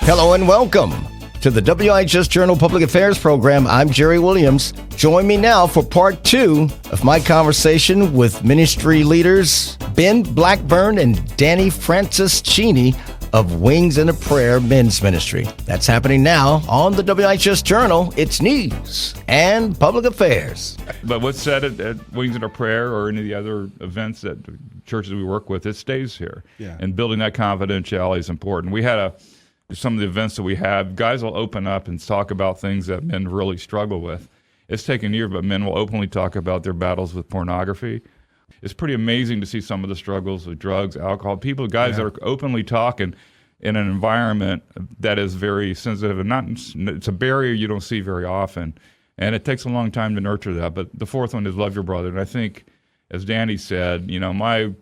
Hello and welcome to the WIHS Journal Public Affairs Program. I'm Jerry Williams. Join me now for part 2 of my conversation with ministry leaders Ben Blackburn and Danny Francis-Cheney of Wings and a Prayer Men's Ministry. That's happening now on the WIHS Journal. It's news and public affairs. But what's said at Wings and a Prayer or any of the other events that churches we work with, it stays here. Yeah. And building that confidentiality is important. We had some of the events that we have, guys will open up and talk about things that men really struggle with. It's taken years, but men will openly talk about their battles with pornography. It's pretty amazing to see some of the struggles with drugs, alcohol, guys that are openly talking in an environment that is very sensitive, and it's a barrier you don't see very often. And it takes a long time to nurture that. But the fourth one is love your brother. And I think, as Danny said, my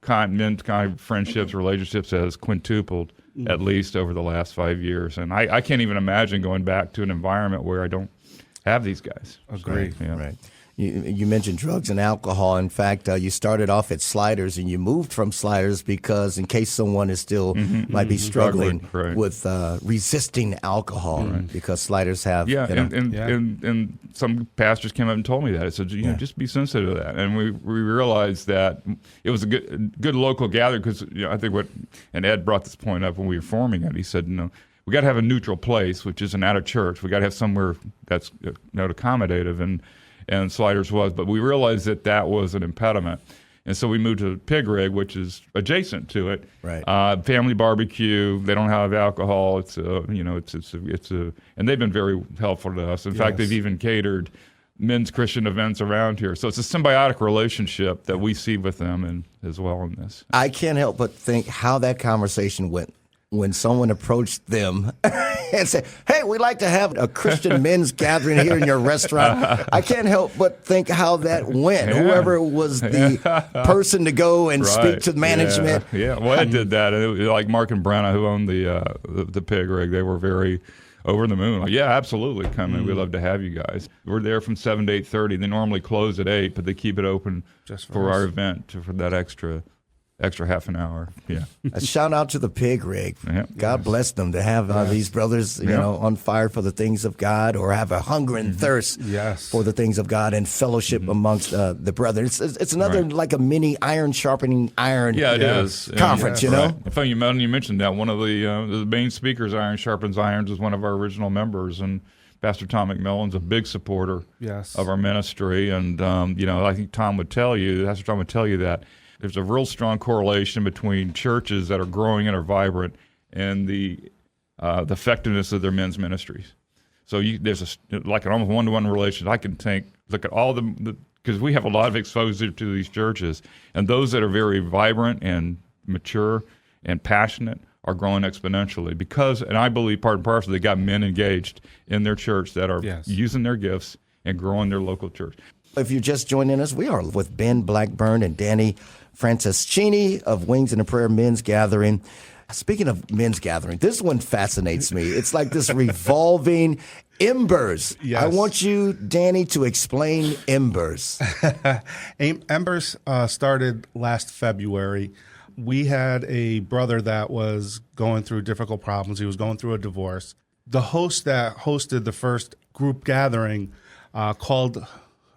men's friendships, relationships has quintupled at least over the last 5 years. And I can't even imagine going back to an environment where I don't have these guys. Agreed. So, Right. You mentioned drugs and alcohol. In fact, you started off at Sliders and you moved from Sliders because in case someone is still might be struggling with resisting alcohol because Sliders have. And some pastors came up and told me that. I said, just be sensitive to that. And we realized that it was a good local gathering because I think and Ed brought this point up when we were forming it. He said, we got to have a neutral place, which isn't out of church. We got to have somewhere that's accommodative, and Sliders was. But we realized that was an impediment. And so we moved to Pig Rig, which is adjacent to it. Right. Family barbecue. They don't have alcohol. It's and they've been very helpful to us. In fact, they've even catered men's Christian events around here. So it's a symbiotic relationship that we see with them and as well in this. I can't help but think how that conversation went when someone approached them and said, hey, we'd like to have a Christian men's gathering here in your restaurant. I can't help but think how that went. Yeah. Whoever was the person to go and speak to management. Yeah, well, Ed did that. And it was like Mark and Brenna, who owned the Pig Rig, they were very over the moon. Like, yeah, absolutely, come in. We'd love to have you guys. We're there from 7 to 8:30. They normally close at 8, but they keep it open just for our event, for that extra half an hour. Yeah. A shout out to the Pig Rig. God bless them to have these brothers, on fire for the things of God, or have a hunger and thirst for the things of God and fellowship amongst the brothers. It's another like a mini iron sharpening iron. Yeah, it is conference. In fact, you mentioned that one of the main speakers, Iron Sharpens Irons, is one of our original members, and Pastor Tom McMillan's a big supporter of our ministry, and I think Pastor Tom would tell you that there's a real strong correlation between churches that are growing and are vibrant and the effectiveness of their men's ministries. So there's like an almost one-to-one relation. I can look at all because we have a lot of exposure to these churches, and those that are very vibrant and mature and passionate are growing exponentially because, and I believe part and parcel, they got men engaged in their church that are using their gifts and growing their local church. If you're just joining us, we are with Ben Blackburn and Danny Francis-Cheney of Wings and a Prayer Men's Gathering. Speaking of men's gathering, this one fascinates me. It's like this revolving embers. Yes. I want you, Danny, to explain embers. Embers started last February. We had a brother that was going through difficult problems. He was going through a divorce. The host that hosted the first group gathering called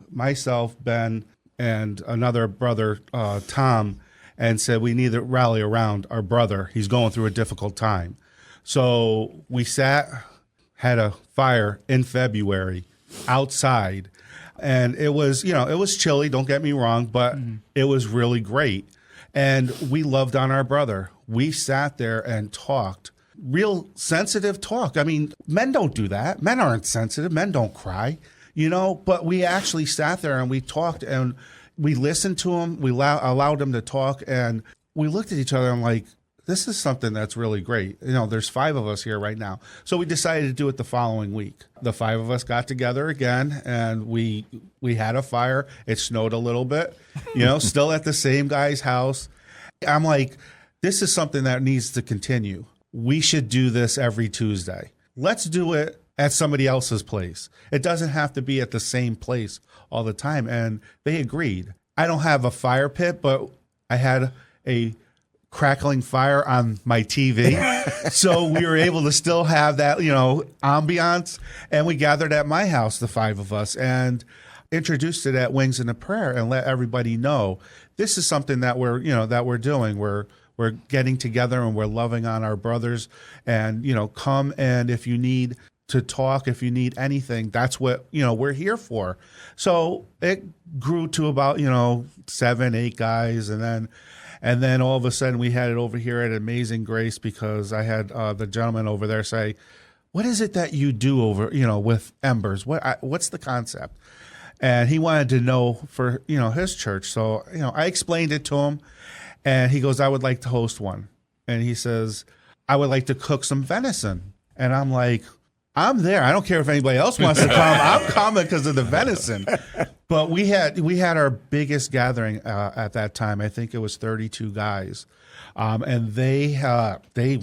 myself, Ben, and another brother, Tom, and said we need to rally around our brother. He's going through a difficult time. So we sat, had a fire in February outside, and it was chilly, don't get me wrong, but it was really great. And we loved on our brother. We sat there and talked, real sensitive talk. I mean, men don't do that. Men aren't sensitive. Men don't cry. But we actually sat there and we talked and we listened to him. We allowed him to talk, and we looked at each other and like, this is something that's really great. There's 5 of us here right now. So we decided to do it the following week. The 5 of us got together again, and we had a fire. It snowed a little bit, still at the same guy's house. I'm like, this is something that needs to continue. We should do this every Tuesday. Let's do it at somebody else's place. It doesn't have to be at the same place all the time. And they agreed. I don't have a fire pit, but I had a crackling fire on my TV. So we were able to still have that, ambiance. And we gathered at my house, the 5 of us, and introduced it at Wings and a Prayer and let everybody know this is something that we're doing. We're getting together and we're loving on our brothers, and, come, and if you need to talk, if you need anything, that's what, we're here for. So it grew to about, 7, 8 guys. And then all of a sudden we had it over here at Amazing Grace, because I had the gentleman over there say, what is it that you do over, with Embers? What's the concept? And he wanted to know for, his church. So, I explained it to him, and he goes, I would like to host one. And he says, I would like to cook some venison. And I'm like, I'm there. I don't care if anybody else wants to come. I'm coming because of the venison. But we had our biggest gathering at that time. I think it was 32 guys. And they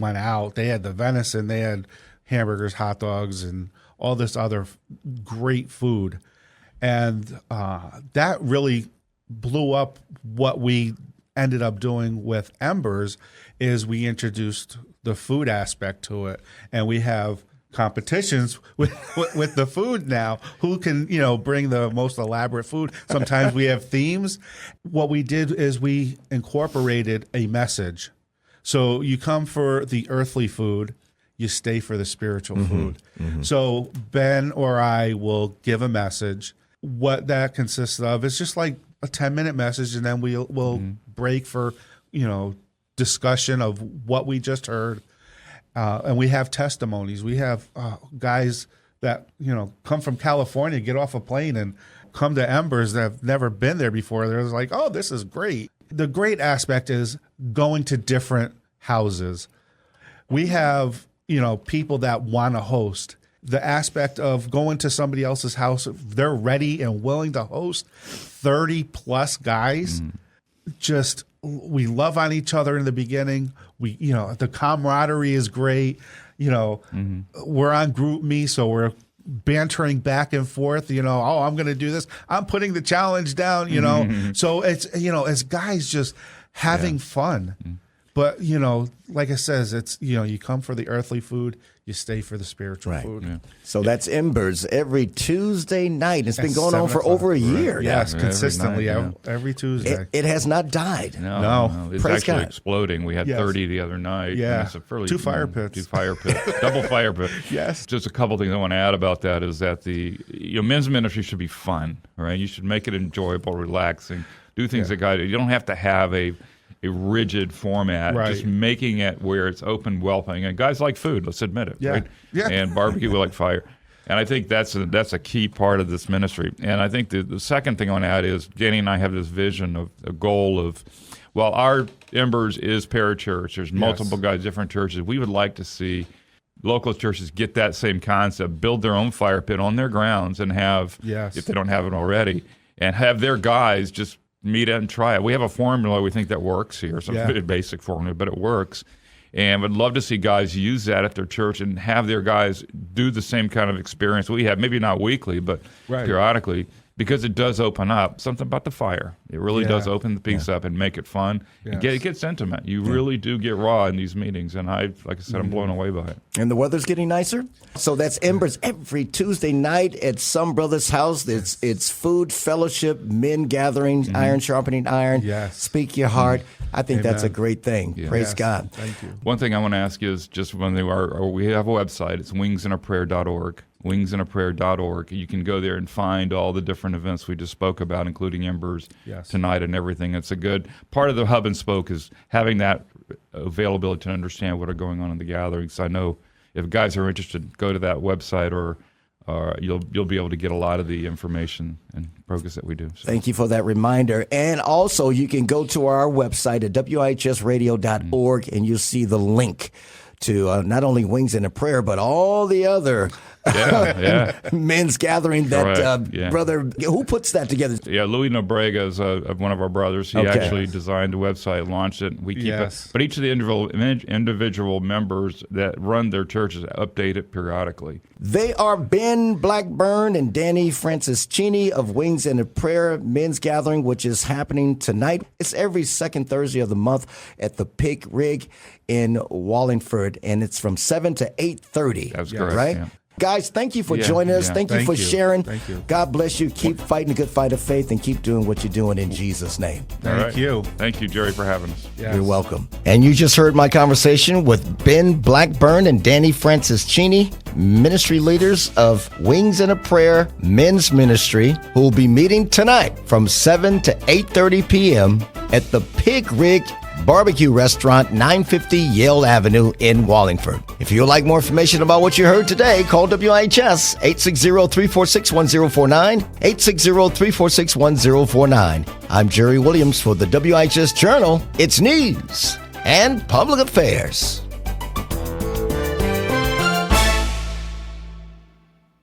went out. They had the venison. They had hamburgers, hot dogs, and all this other great food. And that really blew up. What we ended up doing with Embers is we introduced the food aspect to it, and we have competitions with the food now. Who can bring the most elaborate food? Sometimes we have themes. What we did is we incorporated a message. So you come for the earthly food, you stay for the spiritual food. Mm-hmm. So Ben or I will give a message. What that consists of is just like a 10-minute message, and then we'll break for discussion of what we just heard. And we have testimonies. We have guys that come from California, get off a plane, and come to Embers that have never been there before. They're like, oh, this is great. The great aspect is going to different houses. We have people that want to host. The aspect of going to somebody else's house, they're ready and willing to host 30 plus guys. Just, we love on each other in the beginning. We, the camaraderie is great. We're on Group Me, so we're bantering back and forth. Oh, I'm going to do this. I'm putting the challenge down. So it's it's guys just having fun. But like I says, it's you come for the earthly food, you stay for the spiritual food. Yeah. So that's Embers every Tuesday night. It's been going on for over a year. Yes, consistently every Tuesday. It has not died. No. It's Praise actually God. exploding. We had 30 the other night. Yeah, it's a fairly, 2 fire pits. 2 fire pits, double fire pit. Yes. Just a couple things I want to add about that is that the men's ministry should be fun, right? You should make it enjoyable, relaxing, do things that guide you. You don't have to have a rigid format, just making it where it's open, welcoming. And guys like food, let's admit it, right? Yeah. And barbecue, we like fire. And I think that's a key part of this ministry. And I think the second thing I want to add is Danny and I have this vision of a goal of, well, our Embers is parachurch. There's multiple guys, different churches. We would like to see local churches get that same concept, build their own fire pit on their grounds and have, if they don't have it already, and have their guys just meet it and try it. We have a formula we think that works here, some basic formula, but it works. And would love to see guys use that at their church and have their guys do the same kind of experience we have, maybe not weekly, but periodically, because it does open up something about the fire. It really does open the piece up and make it fun. Yes. It gets intimate. You really do get raw in these meetings, and like I said, I'm blown away by it. And the weather's getting nicer? So that's Embers every Tuesday night at some brother's house. It's food, fellowship, men gathering, iron sharpening iron. Yes. Speak your heart. I think that's a great thing. Yeah. Praise God. Thank you. One thing I want to ask is just when we have a website. It's wingsandaprayer.org. wingsandaprayer.org. You can go there and find all the different events we just spoke about, including Embers tonight and everything. It's a good part of the hub and spoke is having that availability to understand what are going on in the gatherings. I know if guys are interested, go to that website or you'll be able to get a lot of the information and progress that we do. So. Thank you for that reminder. And also, you can go to our website at WIHSradio.org and you'll see the link to not only Wings and a Prayer, but all the other Yeah. men's gathering that Correct. brother, who puts that together? Yeah, Louis Nobrega is one of our brothers. He actually designed the website, launched it. We keep it, but each of the individual members that run their churches update it periodically. They are Ben Blackburn and Danny Franciscini of Wings and a Prayer Men's Gathering, which is happening tonight. It's every second Thursday of the month at the Pig Rig in Wallingford, and it's from 7 to 8:30. That's correct. Right? Yeah. Guys, thank you for joining us. Thank you for sharing. Thank you. God bless you. Keep fighting the good fight of faith and keep doing what you're doing in Jesus' name. Thank you. Thank you, Jerry, for having us. Yes. You're welcome. And you just heard my conversation with Ben Blackburn and Danny Franciscini, ministry leaders of Wings and a Prayer Men's Ministry, who will be meeting tonight from 7 to 8:30 p.m. at the Pig Rig Barbecue Restaurant, 950 Yale Avenue in Wallingford. If you would like more information about what you heard today, call WIHS 860-346-1049, 860-346-1049. I'm Jerry Williams for the WIHS Journal. It's news and public affairs.